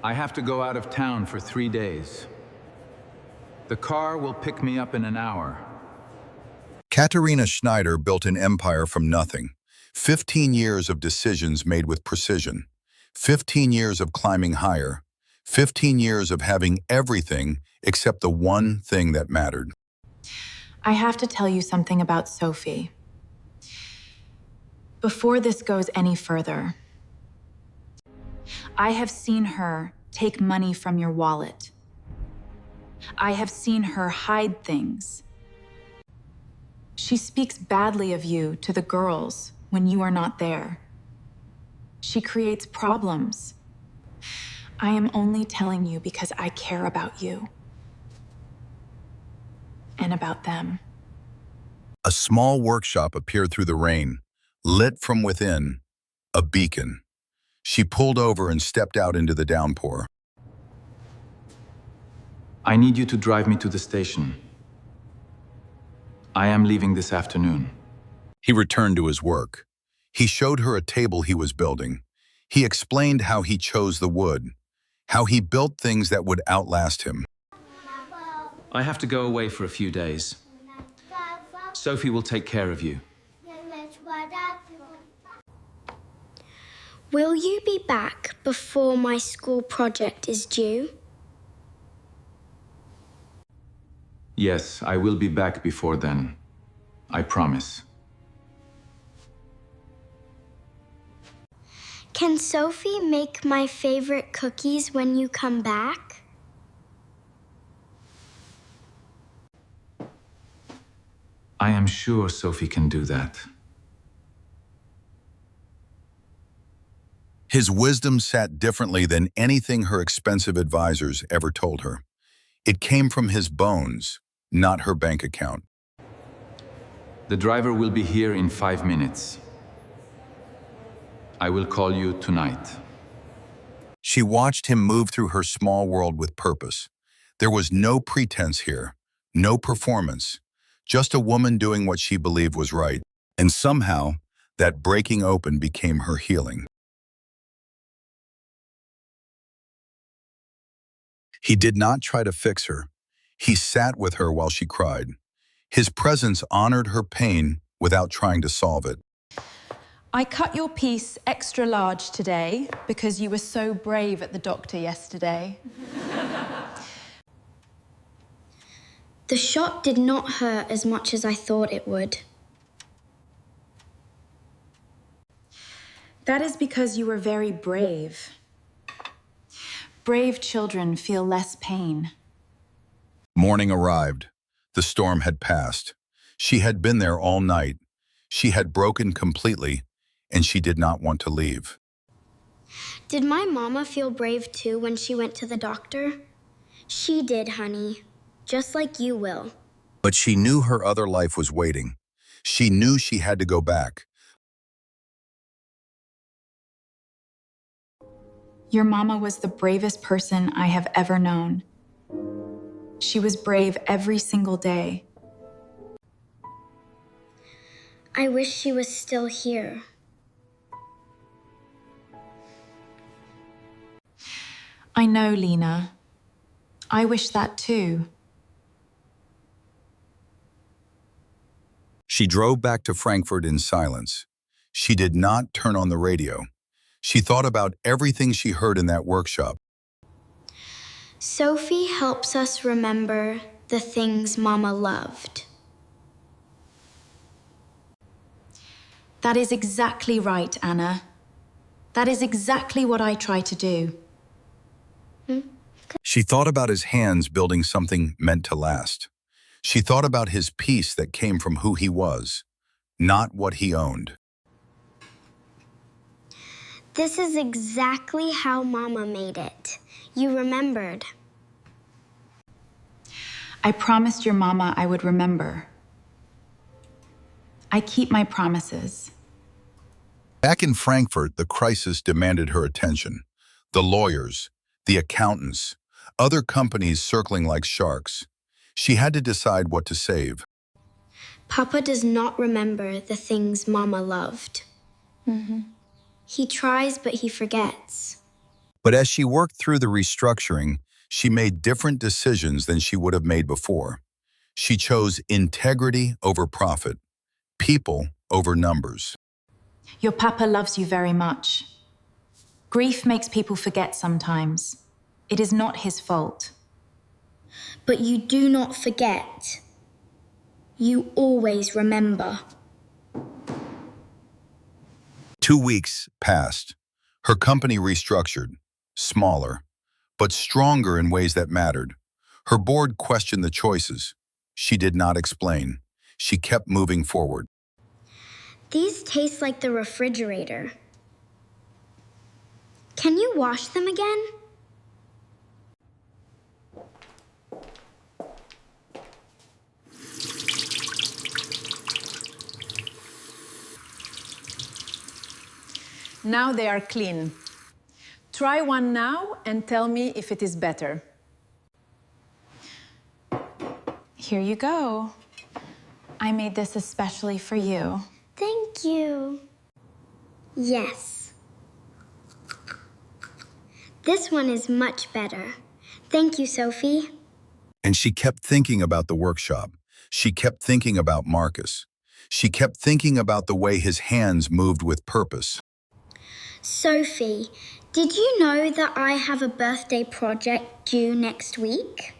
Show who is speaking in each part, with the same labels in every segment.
Speaker 1: I have to go out of town for 3 days. The car will pick me up in an hour.
Speaker 2: Katerina Schneider built an empire from nothing. 15 years of decisions made with precision. 15 years of climbing higher. 15 years of having everything except the one thing that mattered.
Speaker 3: I have to tell you something about Sophie. Before this goes any further, I have seen her take money from your wallet. I have seen her hide things. She speaks badly of you to the girls when you are not there. She creates problems. I am only telling you because I care about you. And about them.
Speaker 2: A small workshop appeared through the rain, lit from within, a beacon. She pulled over and stepped out into the downpour.
Speaker 1: I need you to drive me to the station. I am leaving this afternoon.
Speaker 2: He returned to his work. He showed her a table he was building. He explained how he chose the wood, how he built things that would outlast him.
Speaker 1: I have to go away for a few days. Sophie will take care of you.
Speaker 4: Will you be back before my school project is due?
Speaker 1: Yes, I will be back before then. I promise.
Speaker 4: Can Sophie make my favorite cookies when you come back?
Speaker 1: I am sure Sophie can do that.
Speaker 2: His wisdom sat differently than anything her expensive advisors ever told her. It came from his bones, not her bank account.
Speaker 1: The driver will be here in 5 minutes. I will call you tonight.
Speaker 2: She watched him move through her small world with purpose. There was no pretense here, no performance, just a woman doing what she believed was right. And somehow, that breaking open became her healing. He did not try to fix her. He sat with her while she cried. His presence honored her pain without trying to solve it.
Speaker 5: I cut your piece extra large today because you were so brave at the doctor yesterday.
Speaker 4: The shot did not hurt as much as I thought it would.
Speaker 3: That is because you were very brave. Brave children feel less pain.
Speaker 2: Morning arrived. The storm had passed. She had been there all night. She had broken completely, and she did not want to leave.
Speaker 4: Did my mama feel brave too when she went to the doctor? She did, honey. Just like you will.
Speaker 2: But she knew her other life was waiting. She knew she had to go back.
Speaker 3: Your mama was the bravest person I have ever known. She was brave every single day.
Speaker 4: I wish she was still here.
Speaker 3: I know, Lena. I wish that too.
Speaker 2: She drove back to Frankfurt in silence. She did not turn on the radio. She thought about everything she heard in that workshop.
Speaker 4: Sophie helps us remember the things Mama loved.
Speaker 3: That is exactly right, Anna. That is exactly what I try to do.
Speaker 2: She thought about his hands building something meant to last. She thought about his peace that came from who he was, not what he owned.
Speaker 4: This is exactly how Mama made it. You remembered.
Speaker 3: I promised your mama I would remember. I keep my promises.
Speaker 2: Back in Frankfurt, the crisis demanded her attention. The lawyers, the accountants, other companies circling like sharks. She had to decide what to save.
Speaker 4: Papa does not remember the things Mama loved. He tries, but he forgets.
Speaker 2: But as she worked through the restructuring, she made different decisions than she would have made before. She chose integrity over profit, people over numbers.
Speaker 3: Your papa loves you very much. Grief makes people forget sometimes. It is not his fault.
Speaker 4: But you do not forget. You always remember.
Speaker 2: 2 weeks passed. Her company restructured, smaller, but stronger in ways that mattered. Her board questioned the choices. She did not explain. She kept moving forward.
Speaker 4: These taste like the refrigerator. Can you wash them again?
Speaker 5: Now they are clean. Try one now and tell me if it is better.
Speaker 3: Here you go. I made this especially for you.
Speaker 4: Thank you. Yes. This one is much better. Thank you, Sophie.
Speaker 2: And she kept thinking about the workshop. She kept thinking about Marcus. She kept thinking about the way his hands moved with purpose.
Speaker 4: Sophie, did you know that I have a birthday project due next week?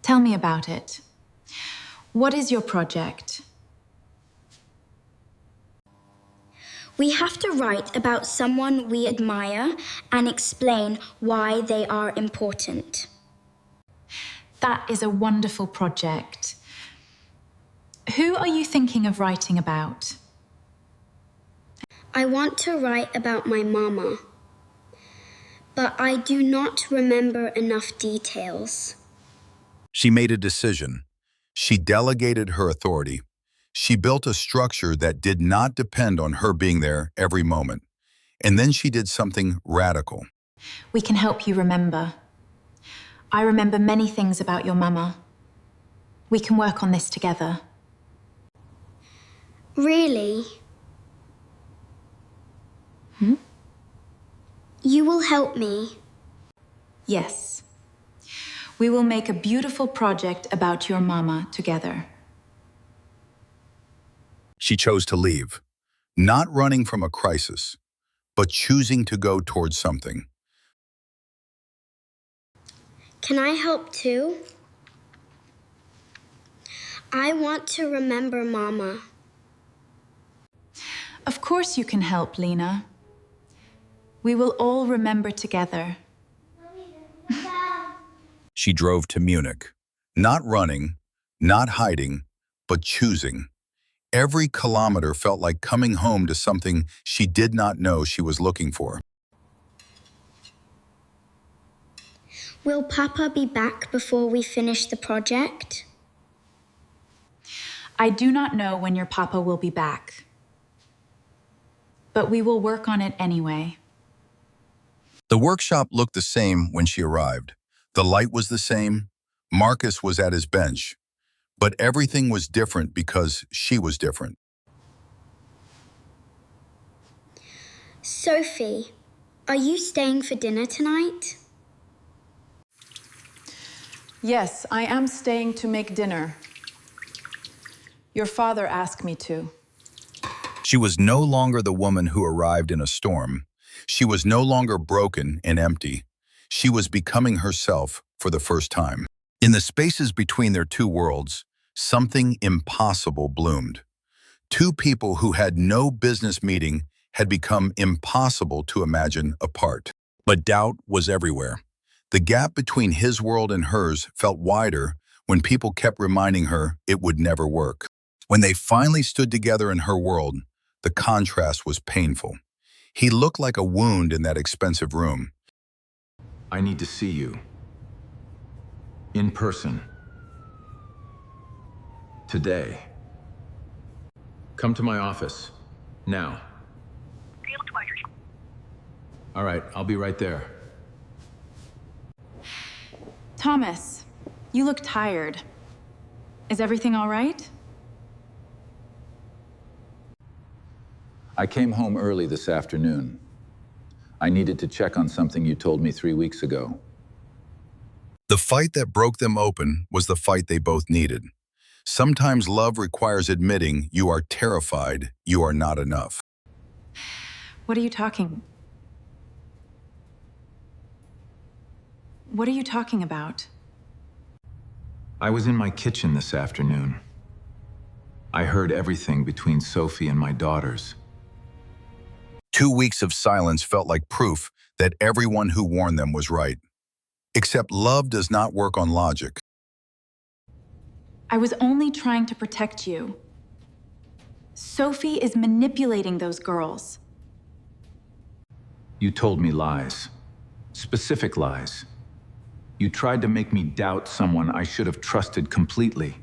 Speaker 3: Tell me about it. What is your project?
Speaker 4: We have to write about someone we admire and explain why they are important.
Speaker 3: That is a wonderful project. Who are you thinking of writing about?
Speaker 4: I want to write about my mama, but I do not remember enough details.
Speaker 2: She made a decision. She delegated her authority. She built a structure that did not depend on her being there every moment. And then she did something radical.
Speaker 3: We can help you remember. I remember many things about your mama. We can work on this together.
Speaker 4: Really? You will help me?
Speaker 3: Yes. We will make a beautiful project about your mama together.
Speaker 2: She chose to leave, not running from a crisis, but choosing to go towards something.
Speaker 4: Can I help too? I want to remember Mama.
Speaker 3: Of course you can help, Lena. We will all remember together.
Speaker 2: She drove to Munich, not running, not hiding, but choosing. Every kilometer felt like coming home to something she did not know she was looking for.
Speaker 4: Will Papa be back before we finish the project?
Speaker 3: I do not know when your papa will be back, but we will work on it anyway.
Speaker 2: The workshop looked the same when she arrived. The light was the same. Marcus was at his bench. But everything was different because she was different.
Speaker 4: Sophie, are you staying for dinner tonight?
Speaker 5: Yes, I am staying to make dinner. Your father asked me to.
Speaker 2: She was no longer the woman who arrived in a storm. She was no longer broken and empty. She was becoming herself for the first time. In the spaces between their two worlds, something impossible bloomed. Two people who had no business meeting had become impossible to imagine apart. But doubt was everywhere. The gap between his world and hers felt wider when people kept reminding her it would never work. When they finally stood together in her world, the contrast was painful. He looked like a wound in that expensive room.
Speaker 1: I need to see you. In person. Today. Come to my office. Now. All right, I'll be right there.
Speaker 3: Thomas, you look tired. Is everything all right?
Speaker 6: I came home early this afternoon. I needed to check on something you told me 3 weeks ago.
Speaker 2: The fight that broke them open was the fight they both needed. Sometimes love requires admitting you are terrified, you are not enough.
Speaker 3: What are you talking? What are you talking about?
Speaker 6: I was in my kitchen this afternoon. I heard everything between Sophie and my daughters.
Speaker 2: 2 weeks of silence felt like proof that everyone who warned them was right. Except love does not work on logic.
Speaker 3: I was only trying to protect you. Sophie is manipulating those girls.
Speaker 6: You told me lies. Specific lies. You tried to make me doubt someone I should have trusted completely.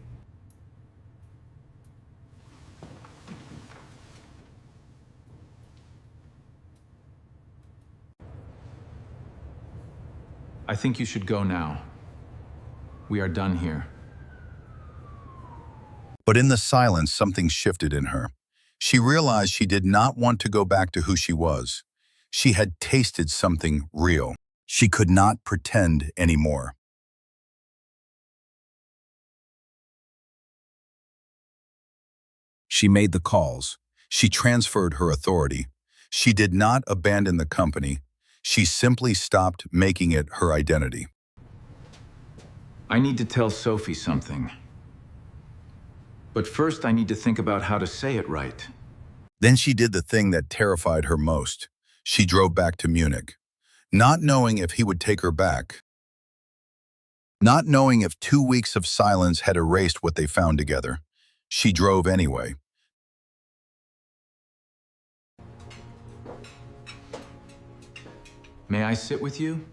Speaker 6: I think you should go now. We are done here.
Speaker 2: But in the silence, something shifted in her. She realized she did not want to go back to who she was. She had tasted something real. She could not pretend anymore. She made the calls. She transferred her authority. She did not abandon the company. She simply stopped making it her identity.
Speaker 6: I need to tell Sophie something. But first, I need to think about how to say it right.
Speaker 2: Then she did the thing that terrified her most. She drove back to Munich, not knowing if he would take her back. Not knowing if 2 weeks of silence had erased what they found together. She drove anyway.
Speaker 6: May I sit with you?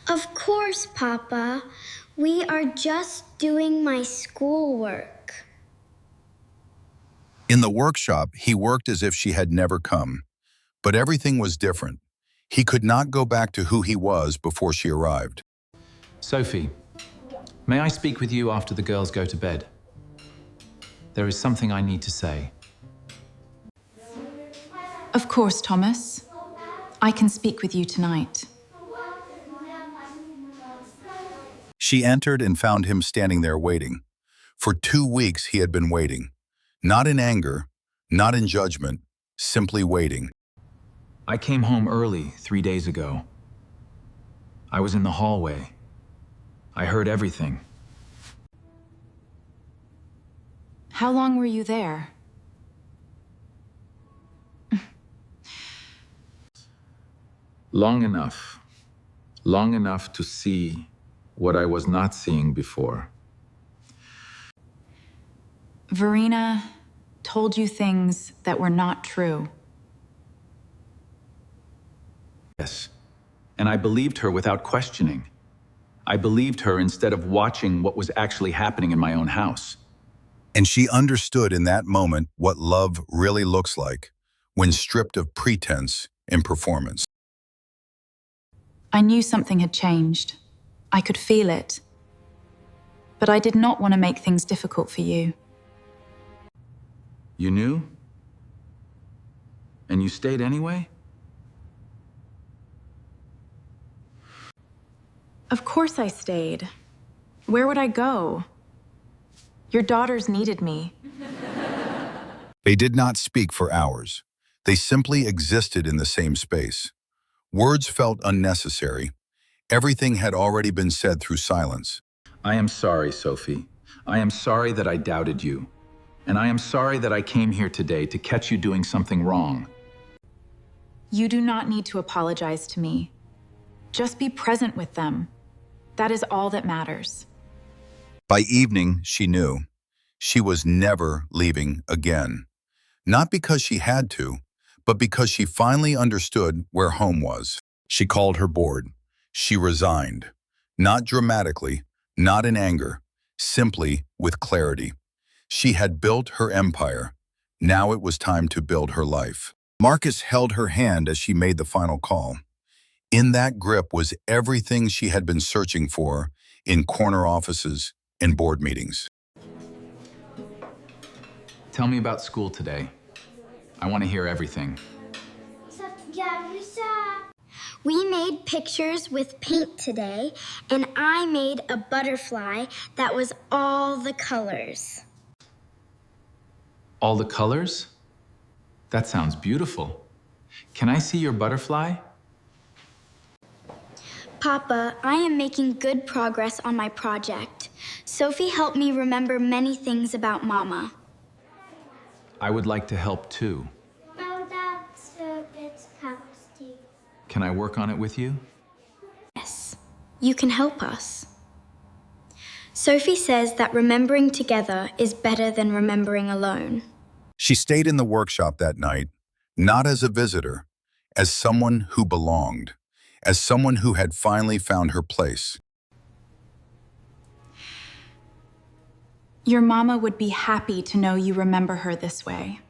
Speaker 4: Of course, Papa. We are just doing my schoolwork.
Speaker 2: In the workshop, he worked as if she had never come. But everything was different. He could not go back to who he was before she arrived.
Speaker 1: Sophie, may I speak with you after the girls go to bed? There is something I need to say.
Speaker 3: Of course, Thomas. I can speak with you tonight.
Speaker 2: She entered and found him standing there waiting. For 2 weeks he had been waiting. Not in anger, not in judgment, simply waiting.
Speaker 6: I came home early 3 days ago. I was in the hallway. I heard everything.
Speaker 3: How long were you there?
Speaker 6: Long enough. Long enough to see what I was not seeing before.
Speaker 3: Verena told you things that were not true.
Speaker 6: Yes. And I believed her without questioning. I believed her instead of watching what was actually happening in my own house.
Speaker 2: And she understood in that moment what love really looks like when stripped of pretense and performance.
Speaker 3: I knew something had changed. I could feel it. But I did not want to make things difficult for you.
Speaker 6: You knew? And you stayed anyway?
Speaker 3: Of course I stayed. Where would I go? Your daughters needed me.
Speaker 2: They did not speak for hours. They simply existed in the same space. Words felt unnecessary. Everything had already been said through silence.
Speaker 6: I am sorry, Sophie. I am sorry that I doubted you. And I am sorry that I came here today to catch you doing something wrong.
Speaker 3: You do not need to apologize to me. Just be present with them. That is all that matters.
Speaker 2: By evening, she knew. She was never leaving again. Not because she had to, but because she finally understood where home was. She called her board. She resigned. Not dramatically, not in anger, simply with clarity. She had built her empire. Now it was time to build her life. Marcus held her hand as she made the final call. In that grip was everything she had been searching for in corner offices and board meetings.
Speaker 6: Tell me about school today. I want to hear everything.
Speaker 4: We made pictures with paint today, and I made a butterfly that was all the colors.
Speaker 6: All the colors? That sounds beautiful. Can I see your butterfly?
Speaker 4: Papa, I am making good progress on my project. Sophie helped me remember many things about Mama.
Speaker 6: I would like to help too. Can I work on it with you?
Speaker 4: Yes, you can help us. Sophie says that remembering together is better than remembering alone.
Speaker 2: She stayed in the workshop that night, not as a visitor, as someone who belonged, as someone who had finally found her place.
Speaker 3: Your mama would be happy to know you remember her this way.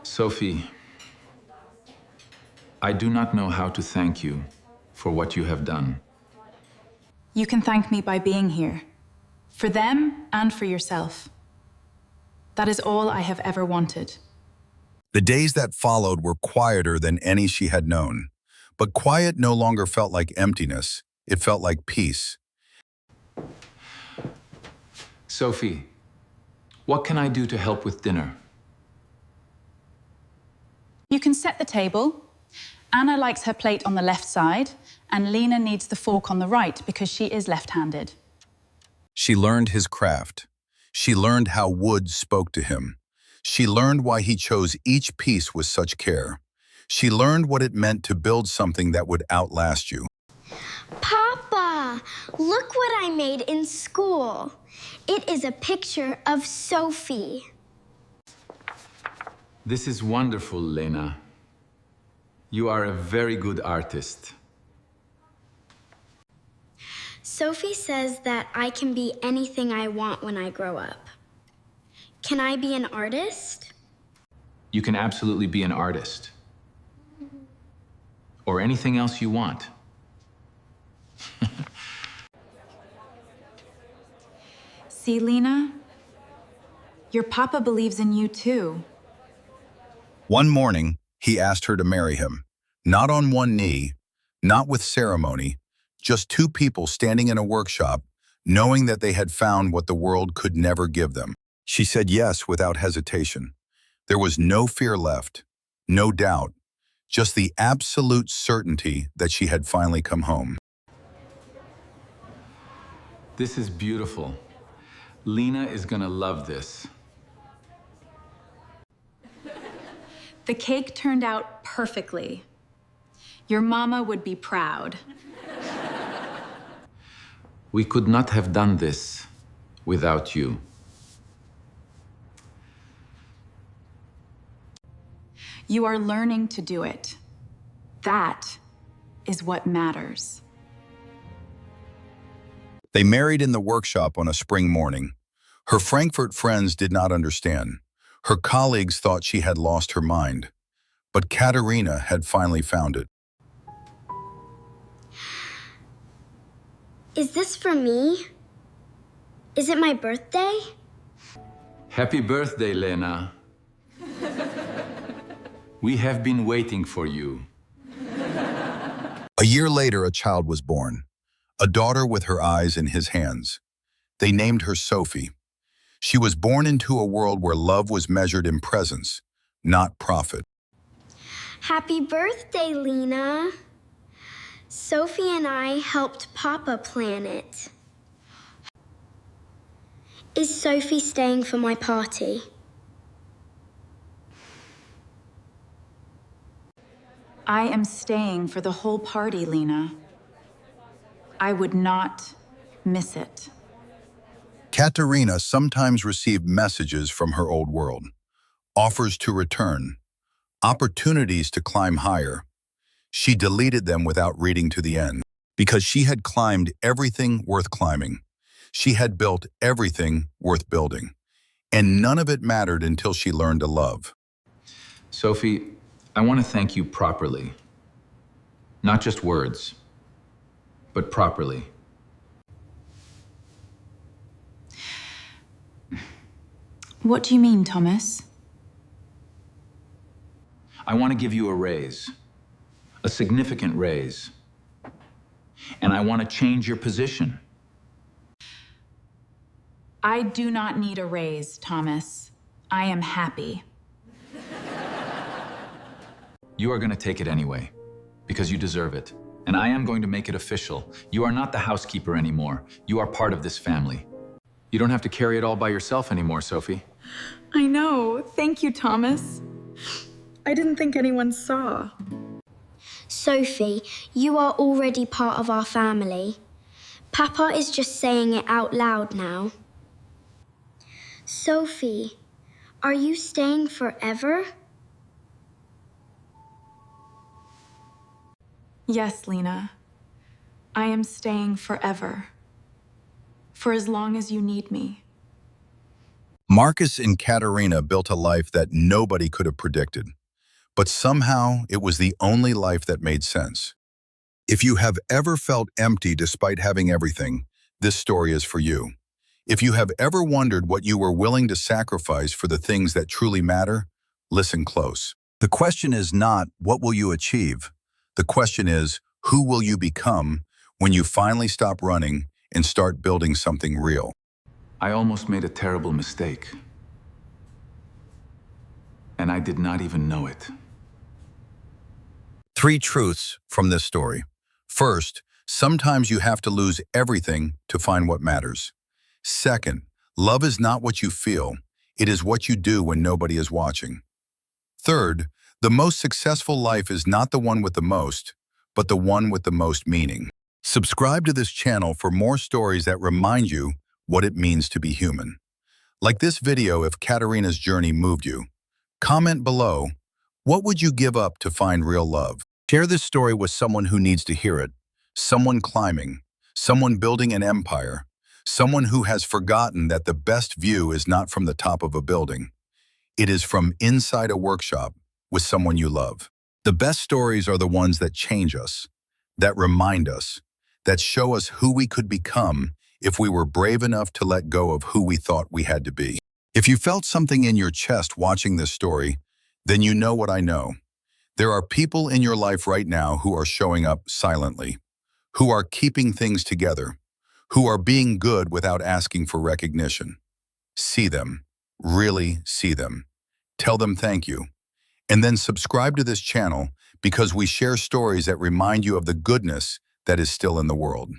Speaker 6: Sophie, I do not know how to thank you for what you have done.
Speaker 3: You can thank me by being here. For them and for yourself. That is all I have ever wanted.
Speaker 2: The days that followed were quieter than any she had known. But quiet no longer felt like emptiness. It felt like peace.
Speaker 6: Sophie, what can I do to help with dinner?
Speaker 5: You can set the table. Anna likes her plate on the left side, and Lena needs the fork on the right because she is left-handed.
Speaker 2: She learned his craft. She learned how wood spoke to him. She learned why he chose each piece with such care. She learned what it meant to build something that would outlast you.
Speaker 4: Papa, look what I made in school. It is a picture of Sophie.
Speaker 6: This is wonderful, Lena. You are a very good artist.
Speaker 4: Sophie says that I can be anything I want when I grow up. Can I be an artist?
Speaker 6: You can absolutely be an artist. Or anything else you want.
Speaker 3: See, Lena? Your papa believes in you too.
Speaker 2: One morning, he asked her to marry him. Not on one knee, not with ceremony, just two people standing in a workshop, knowing that they had found what the world could never give them. She said yes without hesitation. There was no fear left, no doubt, just the absolute certainty that she had finally come home.
Speaker 6: This is beautiful. Lena is gonna love this.
Speaker 3: The cake turned out perfectly. Your mama would be proud.
Speaker 6: We could not have done this without you.
Speaker 3: You are learning to do it. That is what matters.
Speaker 2: They married in the workshop on a spring morning. Her Frankfurt friends did not understand. Her colleagues thought she had lost her mind. But Katerina had finally found it.
Speaker 4: Is this for me? Is it my birthday?
Speaker 6: Happy birthday, Lena. We have been waiting for you.
Speaker 2: A year later, a child was born, a daughter with her eyes in his hands. They named her Sophie. She was born into a world where love was measured in presence, not profit.
Speaker 4: Happy birthday, Lena. Sophie and I helped Papa plan it. Is Sophie staying for my party?
Speaker 3: I am staying for the whole party, Lena. I would not miss it.
Speaker 2: Katerina sometimes received messages from her old world, offers to return, opportunities to climb higher. She deleted them without reading to the end, because she had climbed everything worth climbing. She had built everything worth building, and none of it mattered until she learned to love.
Speaker 6: Sophie, I want to thank you properly. Not just words, but properly.
Speaker 3: What do you mean, Thomas?
Speaker 6: I want to give you a raise, a significant raise. And I want to change your position.
Speaker 3: I do not need a raise, Thomas. I am happy.
Speaker 6: You are going to take it anyway, because you deserve it. And I am going to make it official. You are not the housekeeper anymore. You are part of this family. You don't have to carry it all by yourself anymore, Sophie.
Speaker 3: I know. Thank you, Thomas. I didn't think anyone saw.
Speaker 4: Sophie, you are already part of our family. Papa is just saying it out loud now. Sophie, are you staying forever?
Speaker 3: Yes, Lena. I am staying forever. For as long as you need me.
Speaker 2: Marcus and Katerina built a life that nobody could have predicted. But somehow, it was the only life that made sense. If you have ever felt empty despite having everything, this story is for you. If you have ever wondered what you were willing to sacrifice for the things that truly matter, listen close. The question is not, what will you achieve? The question is, who will you become when you finally stop running and start building something real?
Speaker 6: I almost made a terrible mistake. And I did not even know it.
Speaker 2: 3 truths from this story. First, sometimes you have to lose everything to find what matters. Second, love is not what you feel. It is what you do when nobody is watching. Third, the most successful life is not the one with the most, but the one with the most meaning. Subscribe to this channel for more stories that remind you what it means to be human. Like this video if Katerina's journey moved you. Comment below, what would you give up to find real love? Share this story with someone who needs to hear it. Someone climbing, someone building an empire, someone who has forgotten that the best view is not from the top of a building. It is from inside a workshop with someone you love. The best stories are the ones that change us, that remind us, that show us who we could become if we were brave enough to let go of who we thought we had to be. If you felt something in your chest watching this story, then you know what I know. There are people in your life right now who are showing up silently, who are keeping things together, who are being good without asking for recognition. See them, really see them. Tell them thank you. And then subscribe to this channel because we share stories that remind you of the goodness that is still in the world.